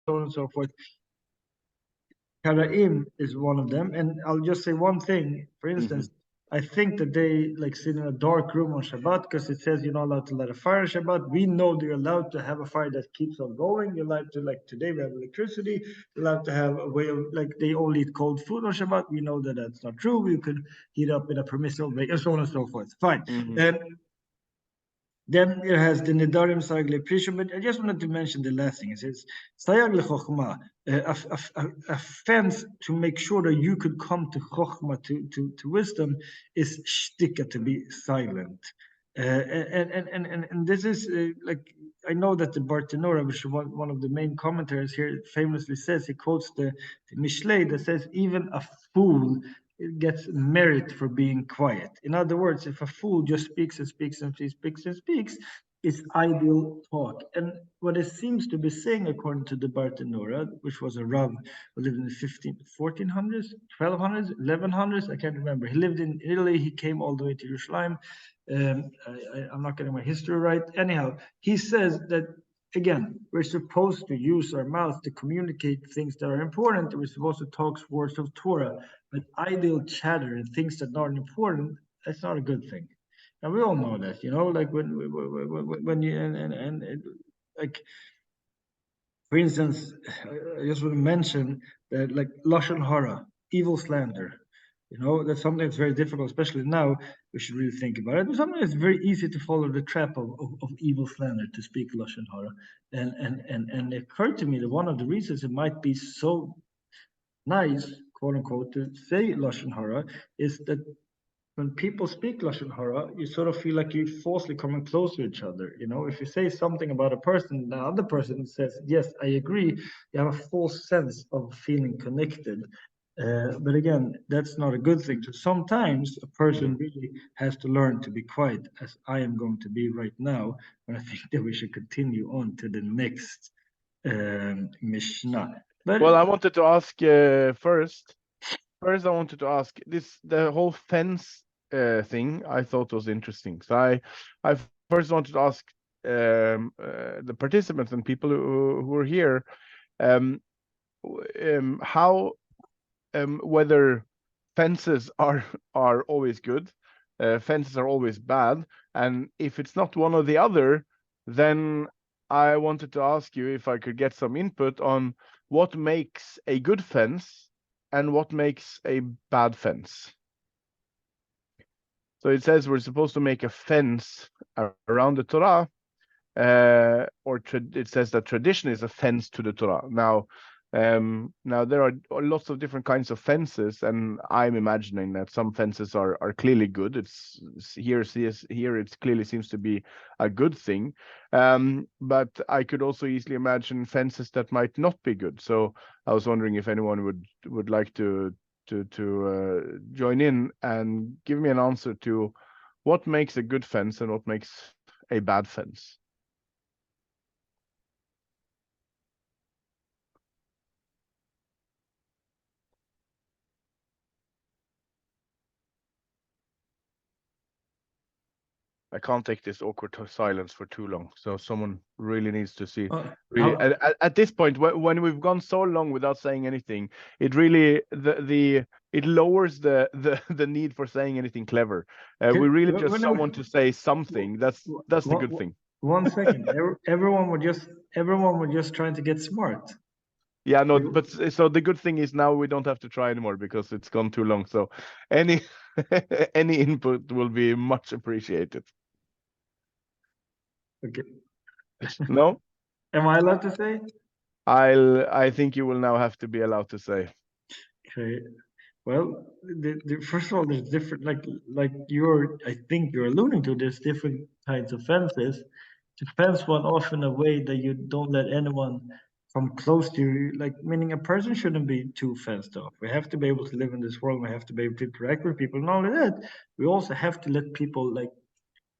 so on and so forth. Karaim is one of them, and I'll just say one thing. For instance, I think that they like sit in a dark room on Shabbat because it says you're not allowed to light a fire on Shabbat. We know they're allowed to have a fire that keeps on going. You're allowed to, like today we have electricity. You're allowed to have a way of, like, they only eat cold food on Shabbat. We know that that's not true. You could heat up in a permissible way, and so on and so forth. Fine. Then it has the Nedarim Sarag Leprisha, but I just wanted to mention the last thing. It says Sayag Lechochma, a fence to make sure that you could come to Chochma, to wisdom, is shtika, to be silent. And this is like, I know that the Bartanura, which is one of the main commentaries here, famously says, he quotes the Mishlei that says, even a fool gets merit for being quiet. In other words, if a fool just speaks and speaks and speaks and speaks, it's ideal talk. And what it seems to be saying, according to the Bartanura, which was a Rav who lived in the 1400s, 1200s, 1100s, I can't remember. He lived in Italy. He came all the way to Jerusalem. I'm not getting my history right. Anyhow, he says that, again, we're supposed to use our mouth to communicate things that are important. We're supposed to talk words of Torah, but idle chatter and things that aren't important, that's not a good thing. And we all know that, like when you, and like, for instance, I just want to mention that, like, Lashon Hara, evil slander, that's something that's very difficult, especially now. We should really think about it. It's something that's very easy to follow the trap of evil slander, to speak Lashon Hara. And it occurred to me that one of the reasons it might be so nice, quote unquote, to say Lashon Hara is that when people speak Lashon Hara, you sort of feel like you're falsely coming close to each other. If you say something about a person, the other person says, yes, I agree, you have a false sense of feeling connected. But again, that's not a good thing. So sometimes a person really has to learn to be quiet, as I am going to be right now. And I think that we should continue on to the next Mishnah. But, well, I wanted to ask first. First, I wanted to ask the whole fence thing. I thought was interesting. So I first wanted to ask the participants and people who are here how whether fences are always good, fences are always bad, and if it's not one or the other, then I wanted to ask you if I could get some input on what makes a good fence and what makes a bad fence. So it says we're supposed to make a fence around the Torah, it says that tradition is a fence to the Torah. Now there are lots of different kinds of fences, and I'm imagining that some fences are clearly good. It's here it clearly seems to be a good thing, but I could also easily imagine fences that might not be good. So I was wondering if anyone would like to join in and give me an answer to what makes a good fence and what makes a bad fence. I can't take this awkward silence for too long. So someone really needs to see. At this point, when we've gone so long without saying anything, it really it lowers the need for saying anything clever. We really just someone to say something. That's the good thing. 1 second. Everyone were just trying to get smart. Yeah, no, but so the good thing is now we don't have to try anymore because it's gone too long. So any input will be much appreciated. Okay. No? Am I allowed to say? I think you will now have to be allowed to say. Okay. Well, first of all, there's different, like I think you're alluding to, there's different kinds of fences. To fence one off in a way that you don't let anyone come close to you, like, meaning a person shouldn't be too fenced off. We have to be able to live in this world. We have to be able to interact with people. Not only that, we also have to let people, like,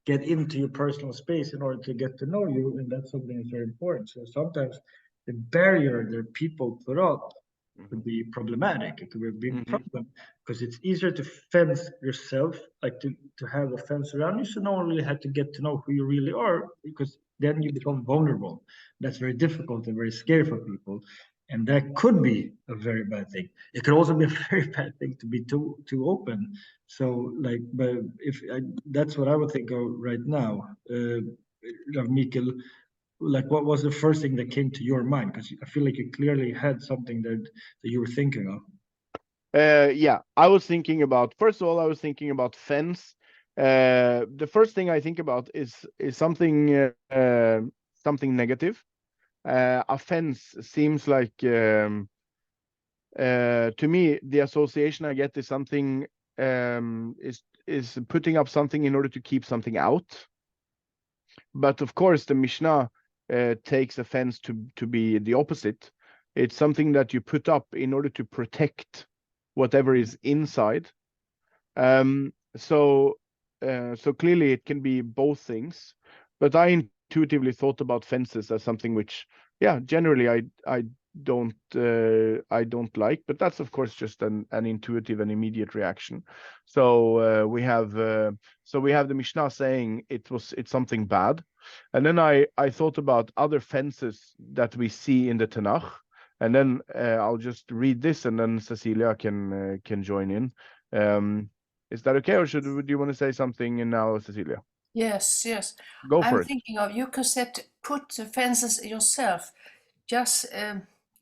get into your personal space in order to get to know you, and that's something that's very important. So sometimes the barrier that people put up could be problematic. It could be a big problem because it's easier to fence yourself, like to have a fence around you, so no one really had to get to know who you really are, because then you become vulnerable. That's very difficult and very scary for people. And that could be a very bad thing. It could also be a very bad thing to be too open. So like, but that's what I would think of right now. Mikkel, like what was the first thing that came to your mind? Because I feel like you clearly had something that you were thinking of. Yeah, I was thinking about, first of all, I was thinking about fence. The first thing I think about is something something negative. A fence seems like to me the association I get is something is putting up something in order to keep something out. But of course, the Mishnah takes offense to be the opposite. It's something that you put up in order to protect whatever is inside. So clearly it can be both things. But I intuitively thought about fences as something which, yeah, generally I don't like. But that's of course just an intuitive and immediate reaction. So we have the Mishnah saying it's something bad, and then I thought about other fences that we see in the Tanakh, and then I'll just read this, and then Cecilia can join in. Is that okay, or do you want to say something now, Cecilia? Yes. Go for I'm it. thinking of, you could put the fences yourself. Just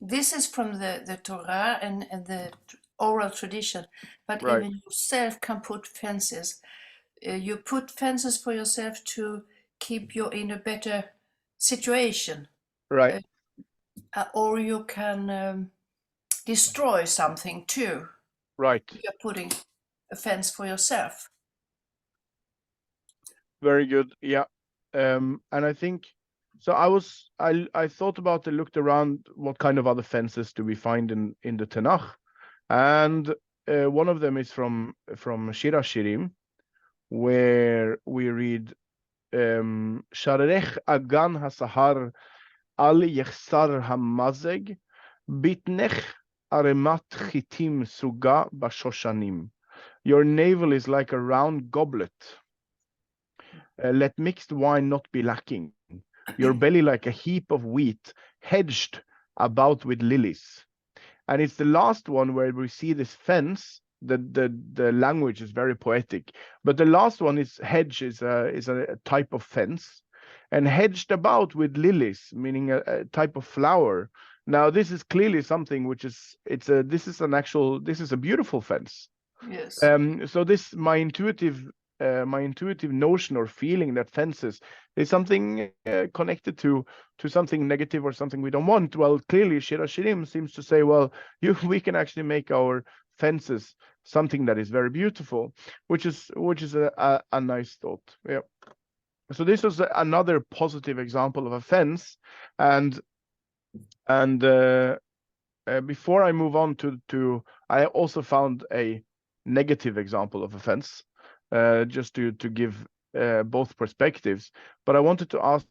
this is from the Torah and the oral tradition, but Right. even yourself can put fences. You put fences for yourself to keep you in a better situation. Right. Or you can destroy something too. Right. You're putting a fence for yourself. Very good. Yeah. And I think so. I thought about it, looked around what kind of other fences do we find in the Tanakh, and one of them is from Shira Shirim, where we read Sharech Agan Hasahar Al Yechsar Hamazeg Bitnech Aremat Chitim Suga Bashoshanim. Your navel is like a round goblet. Let mixed wine not be lacking. Your belly like a heap of wheat, hedged about with lilies. And it's the last one where we see this fence. The language is very poetic, but the last one is hedge is a type of fence, and hedged about with lilies, meaning a type of flower. Now this is clearly something which is this is a beautiful fence. Yes. So this my intuitive notion or feeling that fences is something connected to something negative or something we don't want. Well, clearly Shira Shirim seems to say, well, we can actually make our fences something that is very beautiful, which is a nice thought. Yeah. So this was another positive example of a fence, and before I move on to I also found a negative example of a fence, just to give both perspectives. But I wanted to ask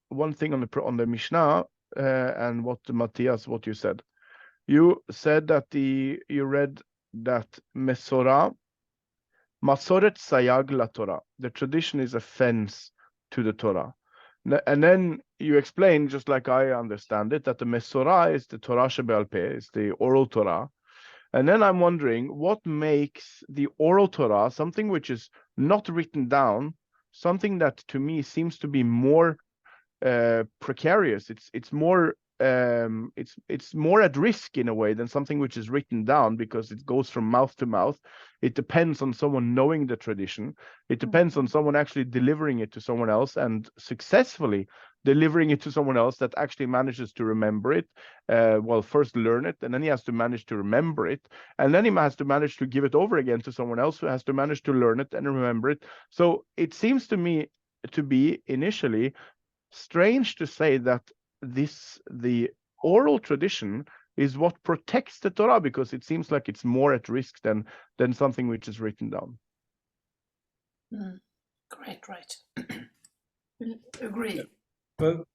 one thing on the Mishnah, and what Mattias, what you said. You said that you read that Masoret Sayag la Torah. The tradition is a fence to the Torah. And then you explain, just like I understand it, that the Mesorah is the Torah Shebe'al Peh, is the oral Torah. And then I'm wondering what makes the oral Torah something which is not written down, something that to me seems to be more precarious. It's more at risk in a way than something which is written down, because it goes from mouth to mouth. It depends on someone knowing the tradition. It depends on someone actually delivering it to someone else, and successfully delivering it to someone else that actually manages to remember it. Well, first learn it, and then he has to manage to remember it, and then he has to manage to give it over again to someone else who has to manage to learn it and remember it. So it seems to me to be initially strange to say that the oral tradition is what protects the Torah, because it seems like it's more at risk than something which is written down. Right. Agree. But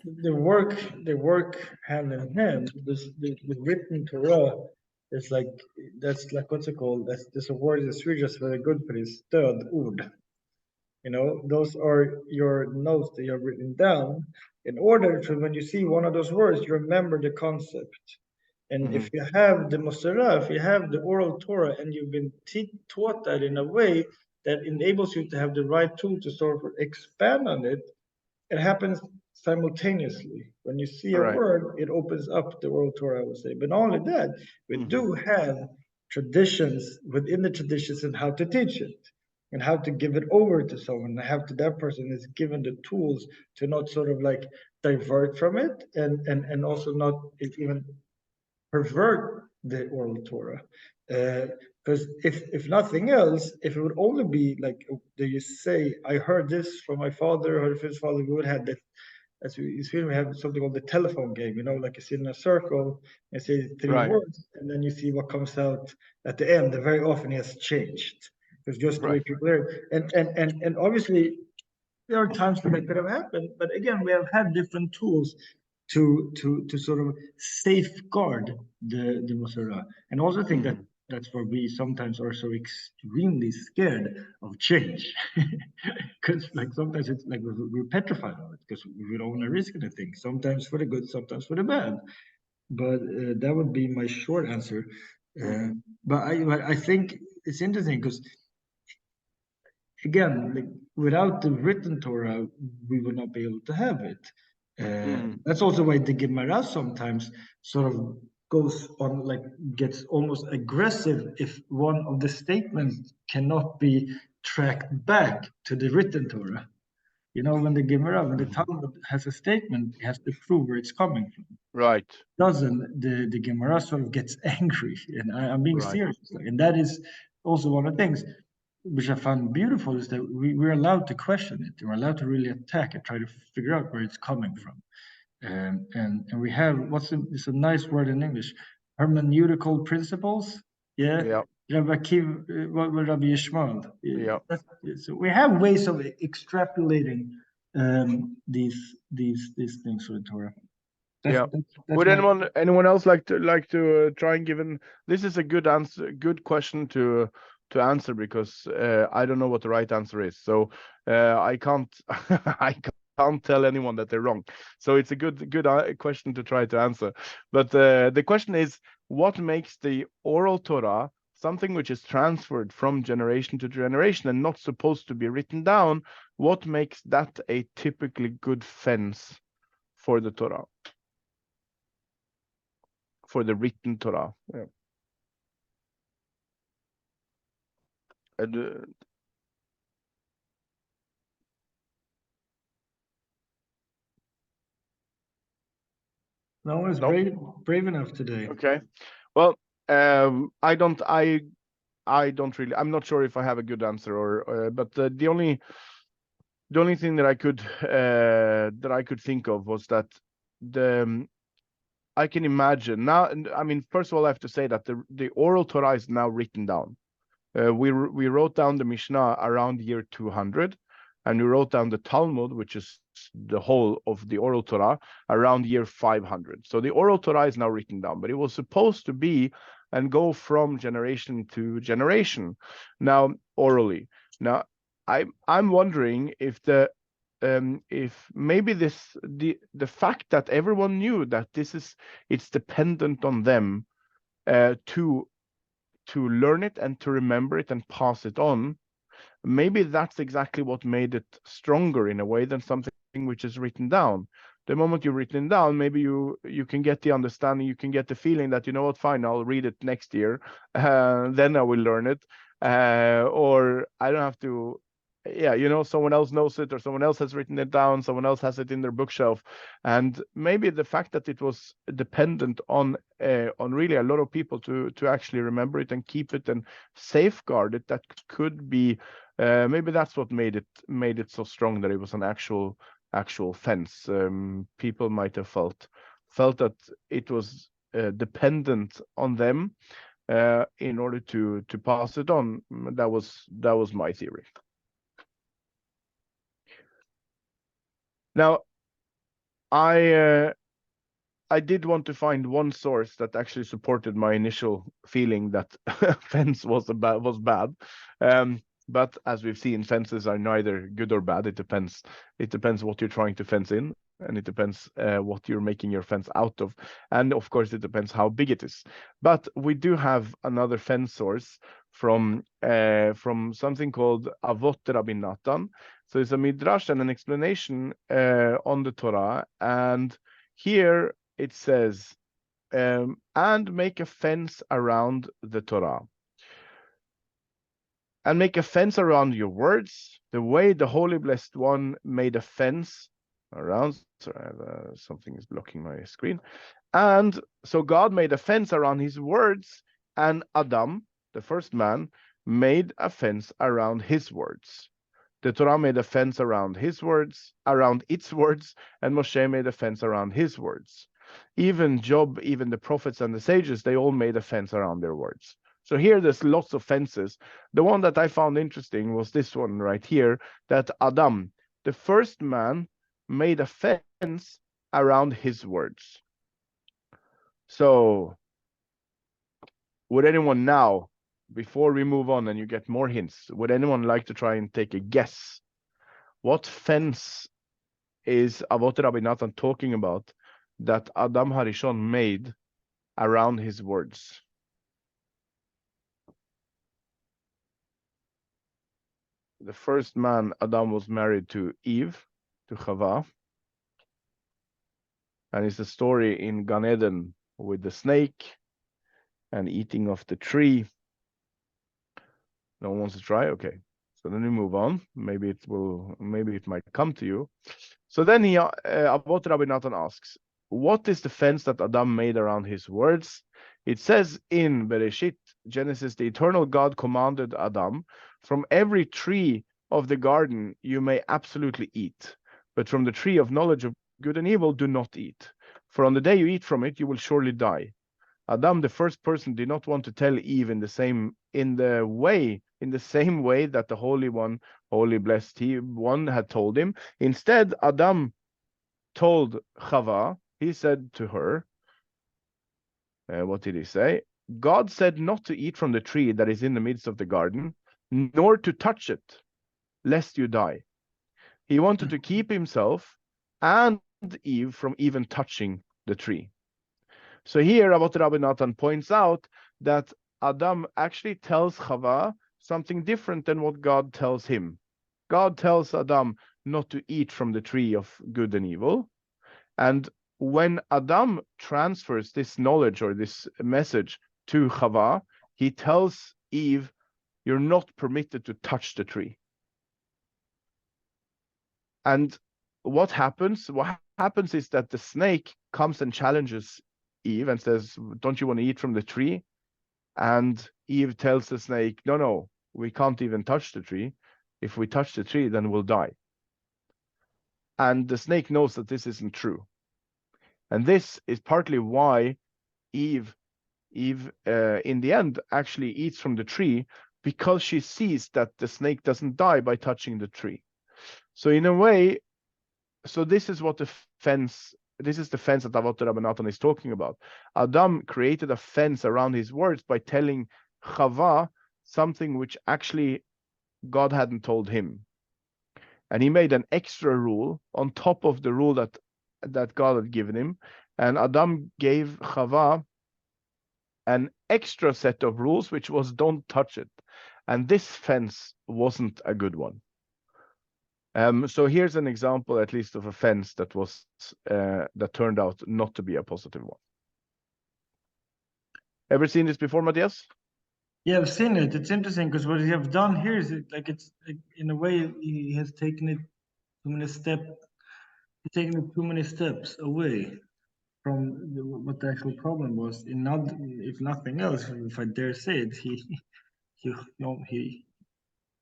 they work hand in hand. The written Torah is like, that's like, what's it called? There's a word in Swedish that's very good for this, stödord. You know, those are your notes that you have written down in order to, when you see one of those words, you remember the concept. And if you have the Masorah, if you have the oral Torah, and you've been taught that in a way that enables you to have the right tool to sort of expand on it, it happens simultaneously. When you see a Right. word, it opens up the oral Torah, I would say. But not only that, we do have traditions within the traditions and how to teach it and how to give it over to someone, and how to that person is given the tools to not sort of like divert from it, and also not even pervert the oral Torah. Because if nothing else, if it would only be like, do you say, I heard this from my father, or his father, we would have that. As we in Sweden, we have something called the telephone game, you know, like you sit in a circle and say three Right. words, and then you see what comes out at the end. And very often it has changed. It's just the way Right. people are. And obviously there are times when that could have happened, but again, we have had different tools to sort of safeguard the Masorah. And also think that that's where we sometimes are so extremely scared of change, because like sometimes it's like we're petrified of it because we don't want to risk anything. Sometimes for the good, sometimes for the bad. But that would be my short answer. But I think it's interesting because again, like without the written Torah, we would not be able to have it. That's also why the Gemara sometimes sort of goes on, like gets almost aggressive if one of the statements cannot be tracked back to the written Torah. You know, when the Gemara, when the Talmud has a statement, it has to prove where it's coming from. Right. Doesn't the Gemara sort of gets angry, and I'm being Right. serious, and that is also one of the things which I found beautiful, is that we're allowed to question it. We're allowed to really attack and try to figure out where it's coming from. And we have it's a nice word in English, hermeneutical principles. Yeah. Rabbi Yishmael. Yeah. So we have ways of extrapolating these things for the Torah. Would anyone else like to try and give an? This is a good answer, good question to answer, because I don't know what the right answer is. So I can't I can't tell anyone that they're wrong. So it's a good question to try to answer. But the question is, what makes the oral Torah something which is transferred from generation to generation and not supposed to be written down? What makes that a typically good fence for the Torah? For the written Torah. Yeah. And, no one's brave enough today. Okay. Well, I don't really. I'm not sure if I have a good answer, or but the only thing that I could think of was that I can imagine now. I mean, first of all, I have to say that the oral Torah is now written down. We wrote down the Mishnah around year 200, and we wrote down the Talmud, which is the whole of the oral Torah, around year 500. So the oral Torah is now written down, but it was supposed to be and go from generation to generation, now orally. Now, I'm wondering if if maybe the fact that everyone knew that it's dependent on them to learn it and to remember it and pass it on, maybe that's exactly what made it stronger in a way than something which is written down. The moment you've written down, maybe you can get the understanding, you can get the feeling that, you know what, fine, I'll read it next year, then I will learn it, or I don't have to. Yeah, you know, someone else knows it, or someone else has written it down, someone else has it in their bookshelf. And maybe the fact that it was dependent on really a lot of people to actually remember it and keep it and safeguard it, that could be maybe that's what made it so strong, that it was an actual fence. People might have felt that it was dependent on them in order to pass it on. That was my theory. Now, I did want to find one source that actually supported my initial feeling that fence was bad. But as we've seen, fences are neither good or bad. It depends. It depends what you're trying to fence in, and it depends what you're making your fence out of. And of course, it depends how big it is. But we do have another fence source from something called Avot Rabbi Natan. So it's a midrash and an explanation on the Torah. And here it says, and make a fence around the Torah. And make a fence around your words, the way the Holy Blessed One made a fence around. Sorry, something is blocking my screen. And so God made a fence around his words, and Adam, the first man, made a fence around his words. The Torah made a fence around his words, around its words, and Moshe made a fence around his words. Even Job, even the prophets and the sages, they all made a fence around their words. So here there's lots of fences. The one that I found interesting was this one right here, that Adam, the first man, made a fence around his words. So would anyone now, before we move on and you get more hints, would anyone like to try and take a guess? What fence is Avot Rabbi Natan talking about that Adam Harishon made around his words? The first man, Adam, was married to Eve, to Chava. And it's a story in Gan Eden with the snake and eating of the tree. No one wants to try? Okay. So then we move on. Maybe it might come to you. So then Avot Rabbi Natan asks, what is the fence that Adam made around his words? It says in Bereshit, Genesis, the eternal God commanded Adam, from every tree of the garden you may absolutely eat, but from the tree of knowledge of good and evil do not eat. For on the day you eat from it, you will surely die. Adam, the first person, did not want to tell Eve in the same way that the Holy One, Holy Blessed One, had told him. Instead, Adam told Chava, he said to her, what did he say? God said not to eat from the tree that is in the midst of the garden, nor to touch it, lest you die. He wanted to keep himself and Eve from even touching the tree. So here, Avot Rabbi Natan points out that Adam actually tells Chava something different than what God tells him. God tells Adam not to eat from the tree of good and evil. And when Adam transfers this knowledge or this message to Chava, he tells Eve, you're not permitted to touch the tree. And what happens? What happens is that the snake comes and challenges Eve and says, don't you want to eat from the tree? And Eve tells the snake, no, we can't even touch the tree. If we touch the tree, then we'll die. And the snake knows that this isn't true. And this is partly why Eve in the end actually eats from the tree, because she sees that the snake doesn't die by touching the tree. So in a way, this is the fence that Avot Rabbi Natan is talking about. Adam created a fence around his words by telling Chava something which actually God hadn't told him. And he made an extra rule on top of the rule that God had given him. And Adam gave Chava an extra set of rules, which was don't touch it. And this fence wasn't a good one. So here's an example, at least, of a fence that was that turned out not to be a positive one. Ever seen this before, Mattias? Yeah, I've seen it. It's interesting because what he have done here is it's in a way he has taken it too many steps away from what the actual problem was. If nothing else, if I dare say it, he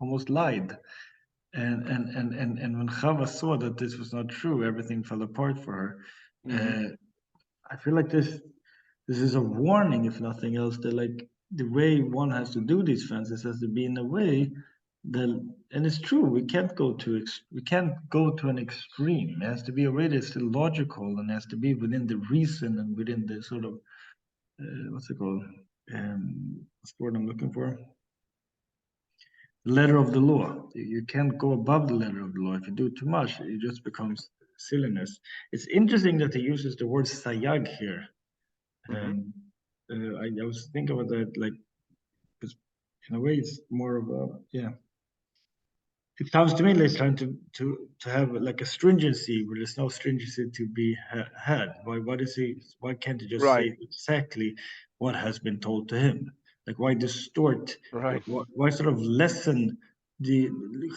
almost lied. And when Chava saw that this was not true, everything fell apart for her. Mm-hmm. I feel like this is a warning, if nothing else, that like the way one has to do these fences has to be in a way that, and it's true, we can't go to an extreme. It has to be a way that's still logical and has to be within the reason and within the sort of what's it called? What's the word I'm looking for? letter of the law. You can't go above the letter of the law. If you do too much, it just becomes silliness. It's interesting that he uses the word sayag here. I was thinking about that, like, because in a way it's more of a, yeah. It sounds to me like it's trying to have like a stringency where there's no stringency to be had. Why can't he just Right. say exactly what has been told to him? Like, why distort? Right. Why sort of lessen the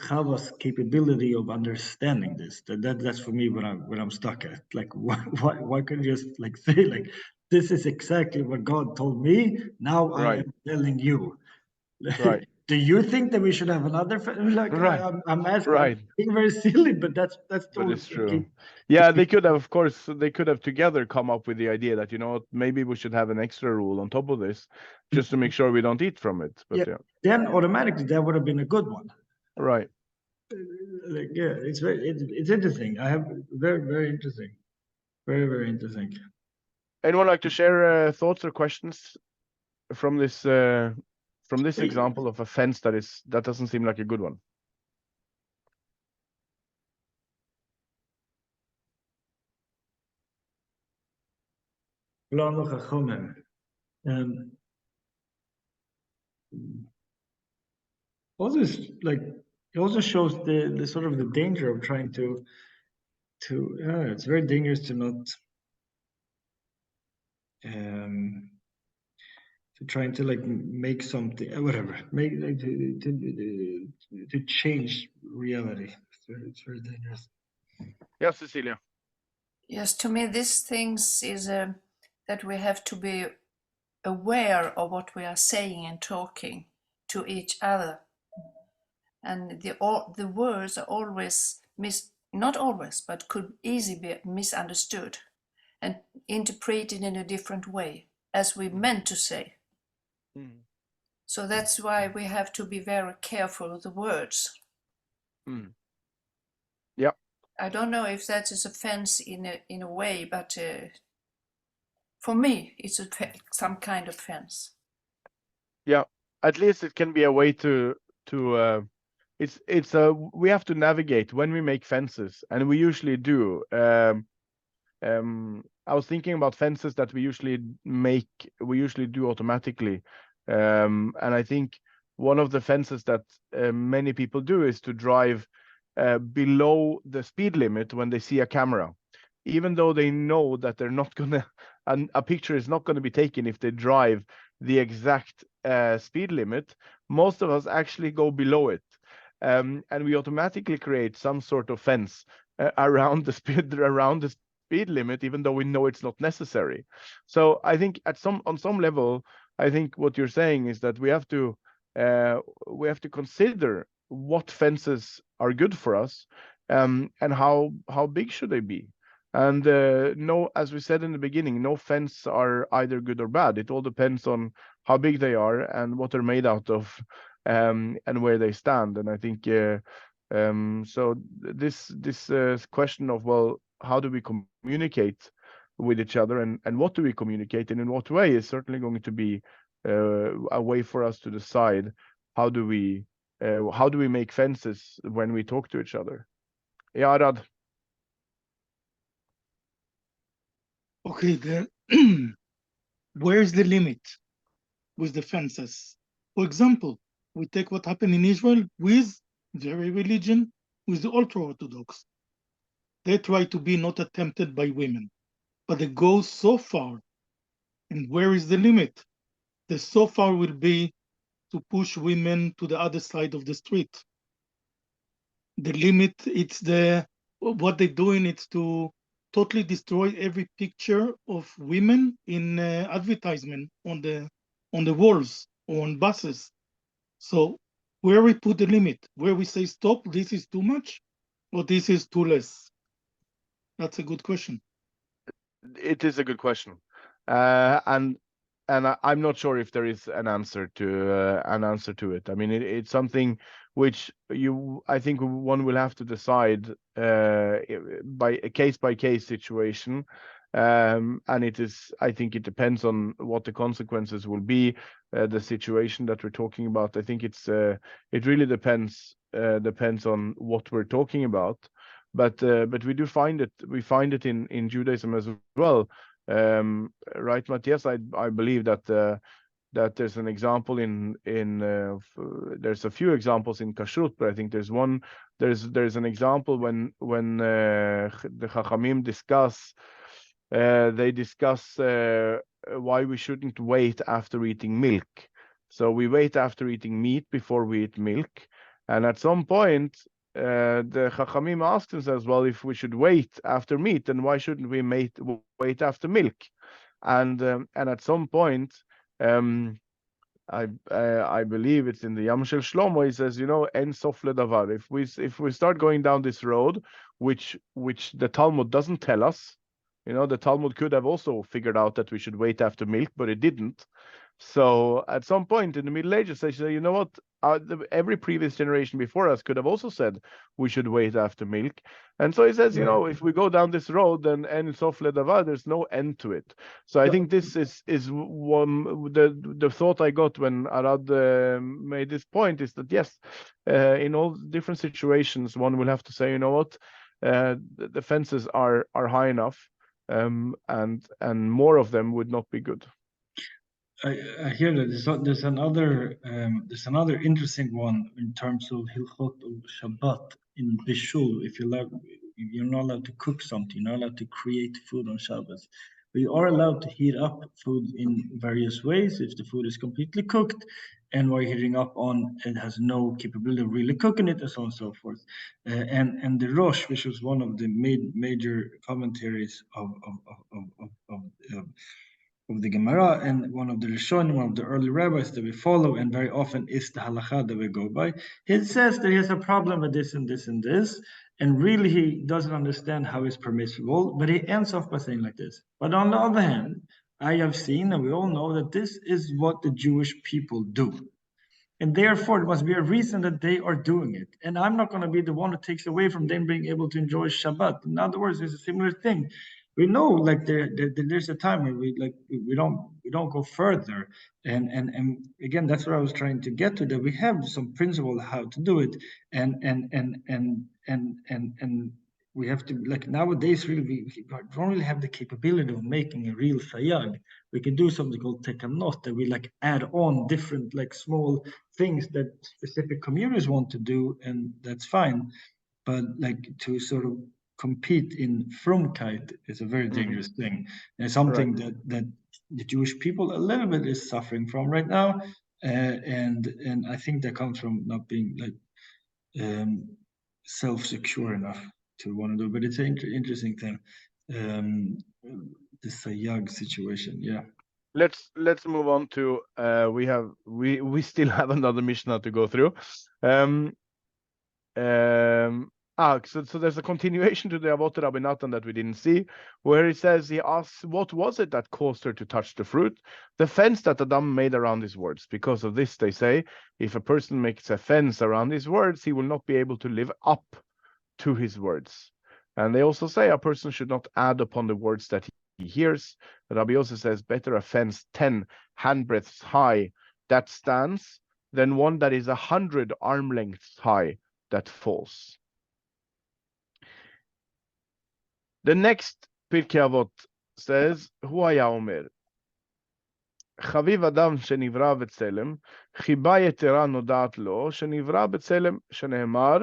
Chava's capability of understanding this? That's for me what I'm stuck at. Like, why can't you just like say like, this is exactly what God told me. Now I Right. am telling you. Right. Do you think that we should have another? Like, Right. I'm asking, Right. being very silly, but that's the But only it's thing. true. Yeah, they could have, of course, they could have together come up with the idea that, you know what, maybe we should have an extra rule on top of this, just to make sure we don't eat from it. But yeah. Then automatically that would have been a good one. Right. Like, yeah, it's interesting. I have very interesting, very interesting. Anyone like to share thoughts or questions from this example of a fence that doesn't seem like a good one? Also, like, it also shows the sort of the danger of trying to it's very dangerous to not to trying to like make something whatever make like, to change reality. It's very dangerous. Yeah, Cecilia. Yes, to me, these things is that we have to be aware of what we are saying and talking to each other. And the words are always not always, but could easily be misunderstood and interpreted in a different way, as we meant to say. So that's why we have to be very careful of the words. Yeah. I don't know if that is offense in a way, but for me, it's some kind of offense. Yeah, at least it can be a way to we have to navigate when we make fences, and we usually do. I was thinking about fences that we usually do automatically, and I think one of the fences that many people do is to drive below the speed limit when they see a camera, even though they know that they're not gonna, and a picture is not going to be taken if they drive the exact speed limit. Most of us actually go below it, and we automatically create some sort of fence around the speed limit, even though we know it's not necessary. So I think on some level, I think what you're saying is that we have to consider what fences are good for us, and how big should they be. And no, as we said in the beginning, no fence are either good or bad. It all depends on how big they are and what they're made out of, and where they stand. And I think so this question of, well, how do we communicate with each other, and what do we communicate, and in what way, is certainly going to be a way for us to decide how do we make fences when we talk to each other. Yeah, Arad. Okay, where's the limit with the fences? For example, we take what happened in Israel with their religion, with the ultra-Orthodox. They try to be not attempted by women, but they go so far. And where is the limit? The so far will be to push women to the other side of the street. The limit, what they're doing, it's to totally destroy every picture of women in advertisement on the walls or on buses. So where we put the limit, where we say stop, this is too much, or this is too less? That's a good question. It is a good question, and I'm not sure if there is an answer to it. I mean, it's something which I think one will have to decide by a case situation, And I think it depends on what the consequences will be, the situation that we're talking about. I think it really depends on what we're talking about. But we find it in Judaism as well, right, Mattias? I believe that there's an example there's a few examples in kashrut, but I think there's an example when the Chachamim discuss why we shouldn't wait after eating milk. So we wait after eating meat before we eat milk, and at some point the Chachamim asked themselves, well, if we should wait after meat, then why shouldn't we wait after milk? And at some point, I believe it's in the Yam Shel Shlomo. He says, En sof ledavar. If we start going down this road, which the Talmud doesn't tell us, the Talmud could have also figured out that we should wait after milk, but it didn't. So at some point in the Middle Ages, they say, you know what? Every previous generation before us could have also said we should wait after milk. And so he says, if we go down this road, then en sof ledavar, there's no end to it. So I think this is one the thought I got when Arad made this point, is that yes, in all different situations, one will have to say, you know what, the fences are high enough, and more of them would not be good. I hear that there's another interesting one in terms of Hilchot of Shabbat in Bishul. If you're not allowed to cook something, you're not allowed to create food on Shabbos. But you are allowed to heat up food in various ways if the food is completely cooked, and while heating up on it has no capability of really cooking it, and so on and so forth. And the Rosh, which was one of the major commentaries of the Gemara, and one of the Rishonim, one of the early rabbis that we follow, and very often is the halakha that we go by. He says that he has a problem with this and this and this, and really he doesn't understand how it's permissible, but he ends off by saying like this. But on the other hand, I have seen, and we all know, that this is what the Jewish people do. And therefore, there must be a reason that they are doing it. And I'm not going to be the one who takes away from them being able to enjoy Shabbat. In other words, it's a similar thing. We know, like there's a time where we don't go further. And again, that's what I was trying to get to. That we have some principle how to do it, and we have to, like, nowadays really we don't really have the capability of making a real sayag. We can do something called tekanot, that we like add on different like small things that specific communities want to do, and that's fine. But like to sort of compete in frumkeit is a very dangerous thing, and something that the Jewish people a little bit is suffering from right now, and I think that comes from not being like self-secure enough to want to do. But it's an interesting thing, the sayag situation. Yeah. Let's move on to we still have another Mishnah to go through. So there's a continuation to the Avot Rabbi Natan that we didn't see, where he says, he asks, what was it that caused her to touch the fruit? The fence that Adam made around his words. Because of this, they say, if a person makes a fence around his words, he will not be able to live up to his words. And they also say a person should not add upon the words that he hears. Rabbi Yosef says, better a fence 10 handbreadths high that stands than one that is 100 arm lengths high that falls. The next Pirkei Avot says, Hu haya omer, Chaviv Adam shenivra b'tzelem, חיבה יתרה נודעת לו, שנברא בצלם, שנאמר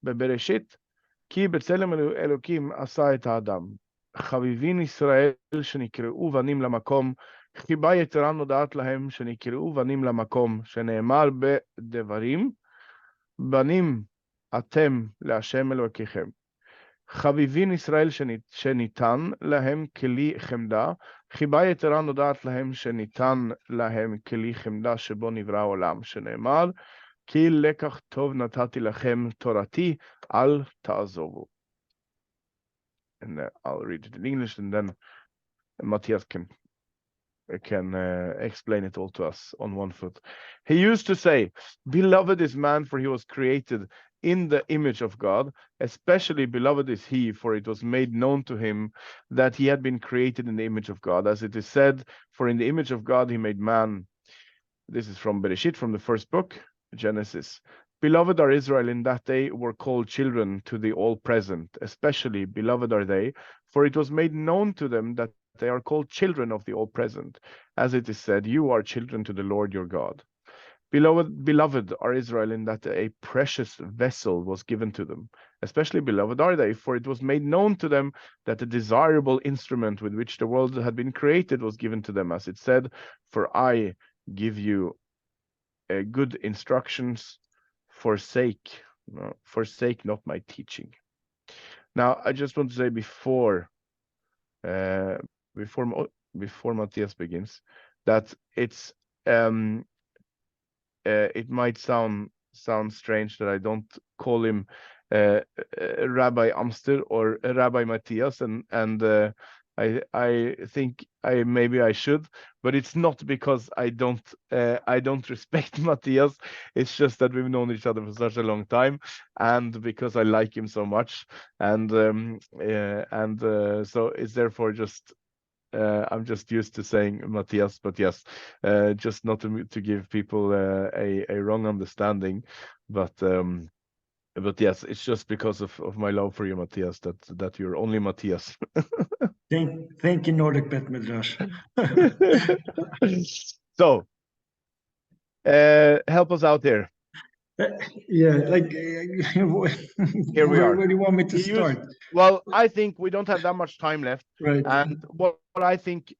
בבראשית, כי בצלם אלוקים עשה את האדם. חביבין ישראל שנקראו בנים למקום, חיבה יתרה נודעת להם, שנקראו בנים למקום, שנאמר בדברים, בנים אתם להשם אלוקיכם. חביבין ישראל שניתן להם כלי חמדה, חיבה יתרה נודעת להם שניתן להם כלי חמדה שבו נברא העולם, שנאמר, כי לקח טוב נתתי לכם תורתי, אל תעזובו. And I'll read it in English, and then Mattias can explain it all to us on one foot. He used to say, beloved is man, for he was created in the image of God. Especially beloved is he, for it was made known to him that he had been created in the image of God. As it is said, for in the image of God he made man. This is from Bereshit, from the first book, Genesis. Beloved are Israel in that they were called children to the all-present. Especially beloved are they, for it was made known to them that they are called children of the all-present. As it is said, you are children to the Lord your God. Beloved are Israel in that a precious vessel was given to them. Especially beloved are they, for it was made known to them that a desirable instrument with which the world had been created was given to them. As it said, for I give you good instructions, forsake not my teaching. Now, I just want to say before Mattias begins, that it's it might sound strange that I don't call him Rabbi Amster or Rabbi Mattias, and I think maybe I should, but it's not because I don't respect Mattias. It's just that we've known each other for such a long time, and because I like him so much, and so it's therefore just. I'm just used to saying Mattias, but yes, just not to give people a wrong understanding, but yes, it's just because of my love for you, Mattias, that you're only Mattias. Thank you, Nordic Bet Midrash. So, help us out here. Yeah, like Here we where, are. where do you want me to start? Well, I think we don't have that much time left. Right. And what I think,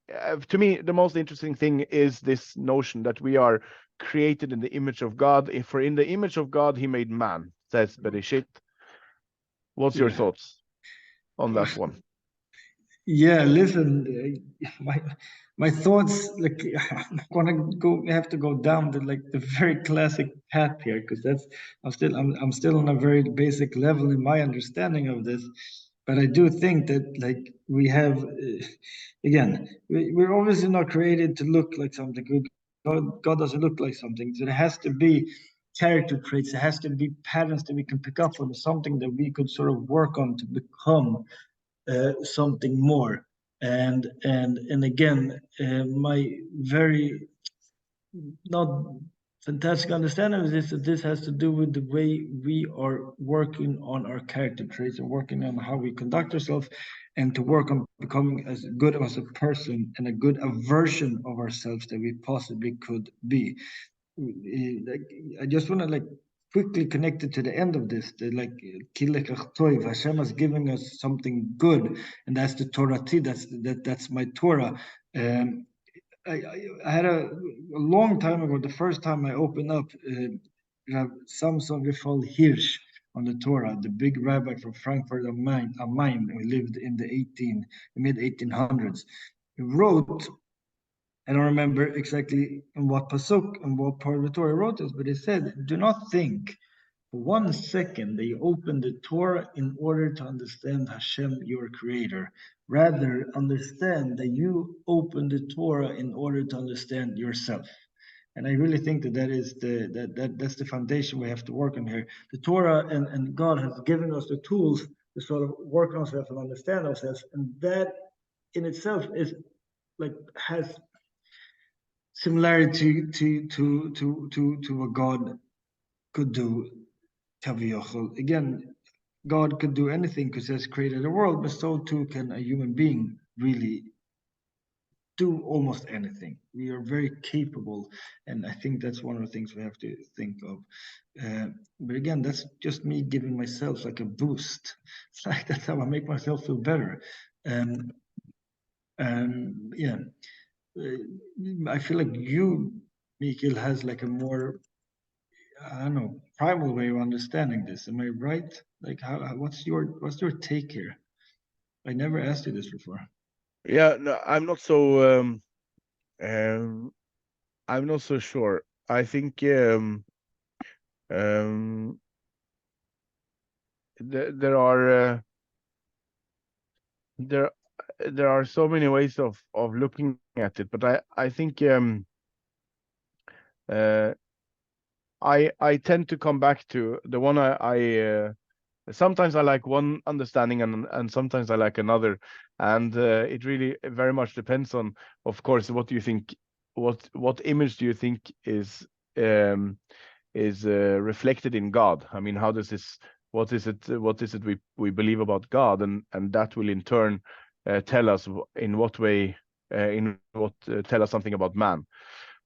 to me, the most interesting thing is this notion that we are created in the image of God. For in the image of God, he made man, says Bereshit. What's your thoughts on that one? Yeah, listen, my thoughts, like I'm gonna have to go down the very classic path here, because I'm still on a very basic level in my understanding of this. But I do think that like we have, again, we're obviously not created to look like something. God doesn't look like something. So there has to be character traits. There has to be patterns that we can pick up on, something that we could sort of work on to become something more. And again, my very not fantastic understanding of this, that this has to do with the way we are working on our character traits and working on how we conduct ourselves, and to work on becoming as good as a person and a good version of ourselves that we possibly could be. I just want to quickly connect it to the end of this. Hashem is giving us something good, and that's the Torah. That's my Torah. I had a long time ago, the first time I opened up Samson Rifal Hirsch on the Torah, the big rabbi from Frankfurt am Main, who lived in the mid 1800s. He wrote, I don't remember exactly in what pasuk and what part of the Torah he wrote this, but he said, "Do not think for 1 second that you open the Torah in order to understand Hashem, your creator. Rather, understand that you open the Torah in order to understand yourself." And I really think that's the foundation we have to work on here. The Torah and God has given us the tools to sort of work on ourselves and understand ourselves, and that in itself is has similarity to what God could do. Again, God could do anything because He has created the world, but so too can a human being really do almost anything. We are very capable, and I think that's one of the things we have to think of. But again, that's just me giving myself like a boost. It's like that's how I make myself feel better. Yeah. I feel like you, Mikael, has like a more, I don't know, primal way of understanding this. Am I right? Like, what's your take here? I never asked you this before. Yeah, no, I'm not so sure. I think there are there are so many ways of looking at it, but I think I tend to come back to the one I sometimes I like one understanding and sometimes I like another, and it really very much depends on, of course, what do you think, what image do you think is reflected in God? I mean, how does this, what is it we believe about God, and that will in turn tell us in what way tell us something about man.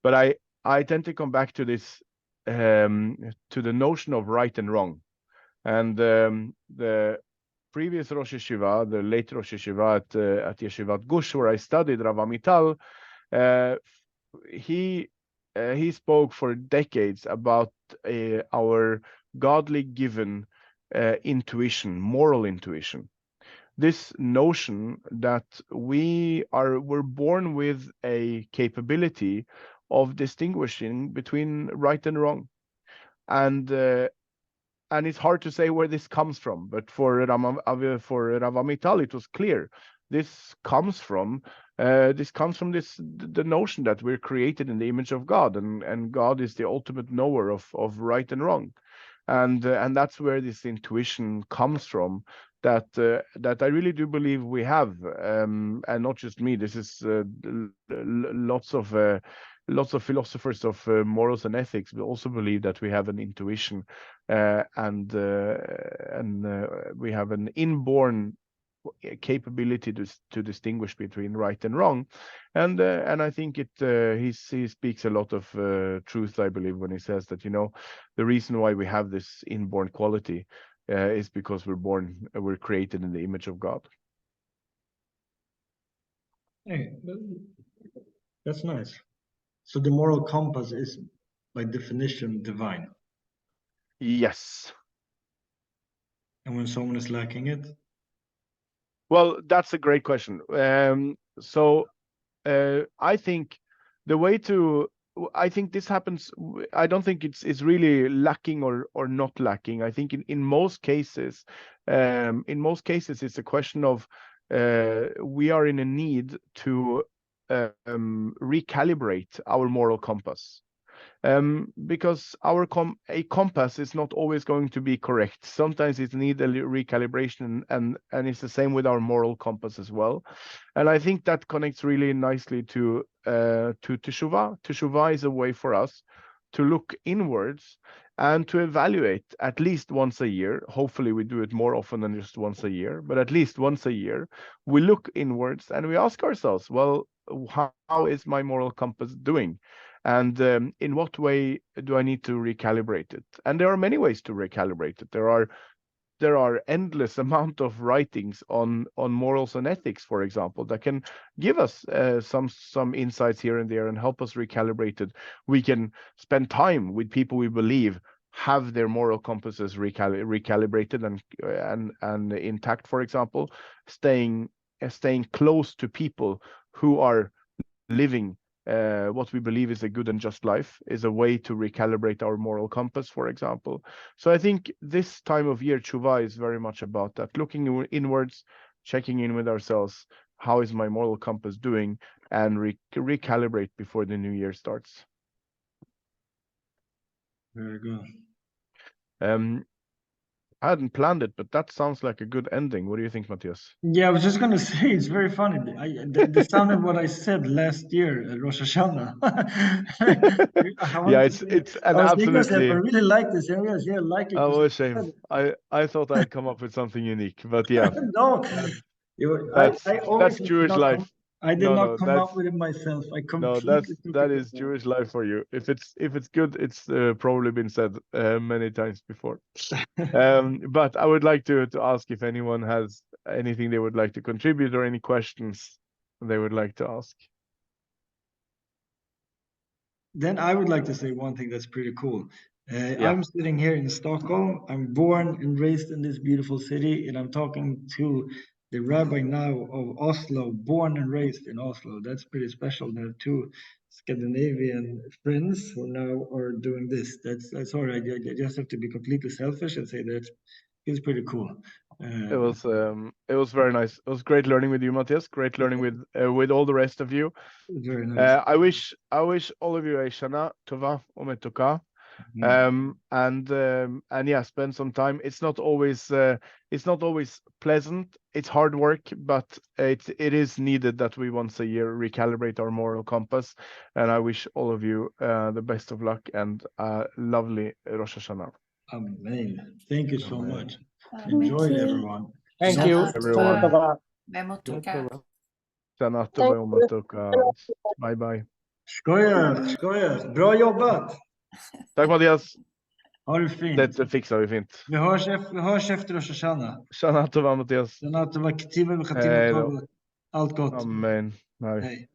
But I tend to come back to this to the notion of right and wrong. And the previous Rosh Yeshiva, the late Rosh Yeshiva at Yeshivat Gush, where I studied, Rav Amital, he spoke for decades about our godly given intuition, moral intuition. This notion that we're born with a capability of distinguishing between right and wrong, and it's hard to say where this comes from, but for Rav Amital, it was clear. This comes from the notion that we're created in the image of God, and God is the ultimate knower of right and wrong, and that's where this intuition comes from. That I really do believe we have, and not just me. This is lots of philosophers of morals and ethics will also believe that we have an intuition, and we have an inborn capability to distinguish between right and wrong, and I think he speaks a lot of truth, I believe, when he says that, you know, the reason why we have this inborn quality is because we're created in the image of God. Hey, that's nice. So the moral compass is by definition divine. Yes. And when someone is lacking it? Well, that's a great question. So I think the way to, I think this happens, I don't think it's really lacking or not lacking. I think in most cases, it's a question of we are in a need to recalibrate our moral compass. Because a compass is not always going to be correct. Sometimes it needs a recalibration, and it's the same with our moral compass as well. And I think that connects really nicely to teshuvah. Teshuvah is a way for us to look inwards and to evaluate at least once a year. Hopefully we do it more often than just once a year, but at least once a year we look inwards and we ask ourselves, well, how is my moral compass doing? And in what way do I need to recalibrate it? And there are many ways to recalibrate it. There are endless amount of writings on morals and ethics, for example, that can give us some insights here and there and help us recalibrate it. We can spend time with people we believe have their moral compasses recalibrated and intact. For example, staying close to people who are living what we believe is a good and just life is a way to recalibrate our moral compass, for example. So I think this time of year, Tshuva, is very much about that, looking inwards, checking in with ourselves. How is my moral compass doing? And recalibrate before the new year starts. Very good. I hadn't planned it, but that sounds like a good ending. What do you think, Mattias? Yeah, I was just gonna say it's very funny. The sound of what I said last year at Rosh Hashanah. Yeah, it's an absolutely. I really like this area. Yeah, I like it. Oh, a shame. I thought I'd come up with something unique, but yeah. No, That's Jewish life. I did not come up with it myself. I completely took that it is Jewish life for you. If it's good, it's probably been said many times before. But I would like to ask if anyone has anything they would like to contribute or any questions they would like to ask. Then I would like to say one thing that's pretty cool. Yeah. I'm sitting here in Stockholm. I'm born and raised in this beautiful city, and I'm talking to the rabbi now of Oslo, born and raised in Oslo. That's pretty special. There are two Scandinavian friends who now are doing this. That's sorry. I just have to be completely selfish and say that it's pretty cool. It was very nice. It was great learning with you, Mattias. Great learning with all the rest of you. Very nice. I wish all of you a Shana Tova Umetuka. And yeah, spend some time. It's not always pleasant. It's hard work, but it is needed that we once a year recalibrate our moral compass. And I wish all of you the best of luck and lovely Rosh Hashanah. Amen. Thank you so much. Amen. Enjoy it, you. everyone. Thank Shana you, Tova. everyone. Memotuka. Shana tova och matuka. Bye bye. Skojar. Bra jobbat. Tack Mattias. Ha det fint. Det fixar vi fint. Vi hörs efter Rosh Hashanah. Shana tova Mattias. Shana Tova, Ketiva, Hej då. Allt gott. Amen. Nej. Hej.